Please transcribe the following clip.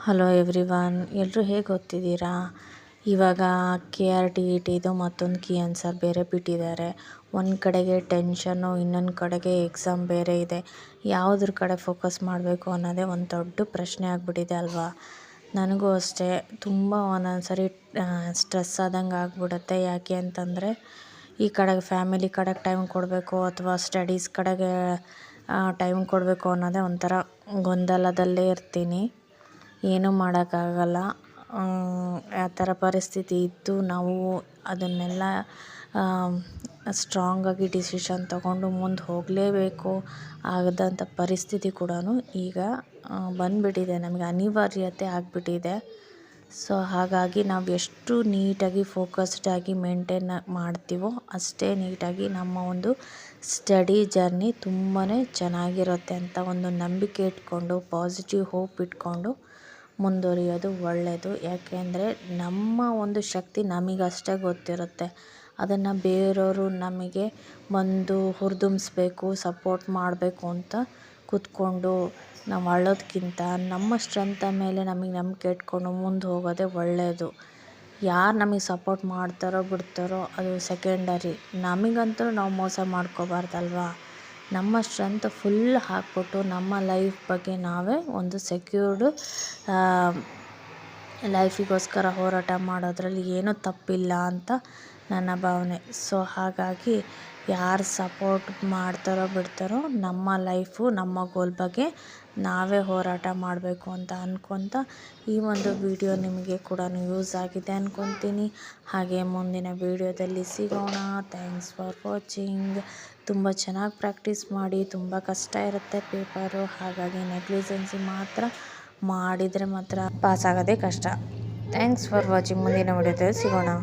Hello everyone, ಎಲ್ಲರೂ ಹೇಗೆ ಓದ್ತಿದ್ದೀರಾ? ಇವಾಗ KRTETದು ಮತ್ತೊಂದು ಕೀ ಆನ್ಸರ್ ಬೇರೆ ಬಿಟ್ಟಿದ್ದಾರೆ. ಒಂದು ಕಡೆಗೆ ಟೆನ್ಷನ್ನು, ಇನ್ನೊಂದು ಕಡೆಗೆ ಎಕ್ಸಾಮ್ ಬೇರೆ ಇದೆ. ಯಾವುದ್ರ ಕಡೆ ಫೋಕಸ್ ಮಾಡಬೇಕು ಅನ್ನೋದೇ ಒಂದು ದೊಡ್ಡ ಪ್ರಶ್ನೆ ಆಗಿಬಿಟ್ಟಿದೆ ಅಲ್ವಾ? ನನಗೂ ಅಷ್ಟೇ ತುಂಬ ಒಂದೊಂದು ಸರಿ ಸ್ಟ್ರೆಸ್ ಆದಂಗೆ ಆಗ್ಬಿಡುತ್ತೆ. ಯಾಕೆ ಅಂತಂದರೆ ಈ ಕಡೆಗೆ ಫ್ಯಾಮಿಲಿ ಕಡೆಗೆ ಟೈಮ್ ಕೊಡಬೇಕು ಅಥವಾ ಸ್ಟಡೀಸ್ ಕಡೆಗೆ ಟೈಮ್ ಕೊಡಬೇಕು ಅನ್ನೋದೇ ಒಂಥರ ಗೊಂದಲದಲ್ಲೇ ಇರ್ತೀನಿ. ಏನೂ ಮಾಡೋಕ್ಕಾಗಲ್ಲ. ಆ ಥರ ಪರಿಸ್ಥಿತಿ ಇದ್ದು ನಾವು ಅದನ್ನೆಲ್ಲ ಸ್ಟ್ರಾಂಗಾಗಿ ಡಿಸಿಷನ್ ತಗೊಂಡು ಮುಂದೆ ಹೋಗಲೇಬೇಕು ಆಗದಂಥ ಪರಿಸ್ಥಿತಿ ಕೂಡ ಈಗ ಬಂದುಬಿಟ್ಟಿದೆ. ನಮಗೆ ಅನಿವಾರ್ಯತೆ ಆಗಿಬಿಟ್ಟಿದೆ. ಸೊ ಹಾಗಾಗಿ ನಾವು ಎಷ್ಟು ನೀಟಾಗಿ ಫೋಕಸ್ಡಾಗಿ ಮೇಂಟೈನ್ ಮಾಡ್ತೀವೋ ಅಷ್ಟೇ ನೀಟಾಗಿ ನಮ್ಮ ಒಂದು ಸ್ಟಡಿ ಜರ್ನಿ ತುಂಬಾ ಚೆನ್ನಾಗಿರುತ್ತೆ ಅಂತ ಒಂದು ನಂಬಿಕೆ ಇಟ್ಕೊಂಡು, ಪಾಸಿಟಿವ್ ಹೋಪ್ ಇಟ್ಕೊಂಡು ಮುಂದುವರಿಯೋದು ಒಳ್ಳೆಯದು. ಯಾಕೆಂದರೆ ನಮ್ಮ ಒಂದು ಶಕ್ತಿ ನಮಗಷ್ಟೇ ಗೊತ್ತಿರುತ್ತೆ. ಅದನ್ನು ಬೇರೆಯವರು ನಮಗೆ ಬಂದು ಹುರಿದುಂಬಿಸ್ಬೇಕು, ಸಪೋರ್ಟ್ ಮಾಡಬೇಕು ಅಂತ ಕೂತ್ಕೊಂಡು ನಾವು ಅಳೋದಕ್ಕಿಂತ ನಮ್ಮ ಸ್ಟ್ರೆಂತ್ ಮೇಲೆ ನಮಗೆ ನಂಬಿಕೆ ಇಟ್ಕೊಂಡು ಮುಂದೆ ಹೋಗೋದೇ ಒಳ್ಳೆಯದು. ಯಾರು ನಮಗೆ ಸಪೋರ್ಟ್ ಮಾಡ್ತಾರೋ ಬಿಡ್ತಾರೋ ಅದು ಸೆಕೆಂಡರಿ. ನಮಗಂತೂ ನಾವು ಮೋಸ ಮಾಡ್ಕೋಬಾರ್ದಲ್ವಾ? ನಮ್ಮ ಸ್ಟ್ರೆಂತ್ ಫುಲ್ ಹಾಕ್ಬಿಟ್ಟು ನಮ್ಮ ಲೈಫ್ ಬಗ್ಗೆ ನಾವೇ ಒಂದು ಸೆಕ್ಯೂರ್ಡ್ ಲೈಫಿಗೋಸ್ಕರ ಹೋರಾಟ ಮಾಡೋದ್ರಲ್ಲಿ ಏನೂ ತಪ್ಪಿಲ್ಲ ಅಂತ ನನ್ನ ಭಾವನೆ. ಸೊ ಹಾಗಾಗಿ ಯಾರು ಸಪೋರ್ಟ್ ಮಾಡ್ತಾರೋ ಬಿಡ್ತಾರೋ ನಮ್ಮ ಲೈಫು, ನಮ್ಮ ಗೋಲ್ ಬಗ್ಗೆ ನಾವೇ ಹೋರಾಟ ಮಾಡಬೇಕು ಅಂತ ಅಂದ್ಕೊತ ಈ ಒಂದು ವಿಡಿಯೋ ನಿಮಗೆ ಕೂಡ ಯೂಸ್ ಆಗಿದೆ ಅಂದ್ಕೊತೀನಿ. ಹಾಗೆ ಮುಂದಿನ ವಿಡಿಯೋದಲ್ಲಿ ಸಿಗೋಣ. Thanks for watching. ತುಂಬ ಚೆನ್ನಾಗಿ ಪ್ರಾಕ್ಟೀಸ್ ಮಾಡಿ. ತುಂಬ ಕಷ್ಟ ಇರುತ್ತೆ ಪೇಪರು, ಹಾಗಾಗಿ ನೆಗ್ಲಿಜೆನ್ಸಿ ಮಾತ್ರ ಮಾಡಿದರೆ ಮಾತ್ರ ಪಾಸ್ ಆಗೋದೇ ಕಷ್ಟ. Thanks for watching. ಮುಂದಿನ ವಿಡಿಯೋದಲ್ಲಿ ಸಿಗೋಣ.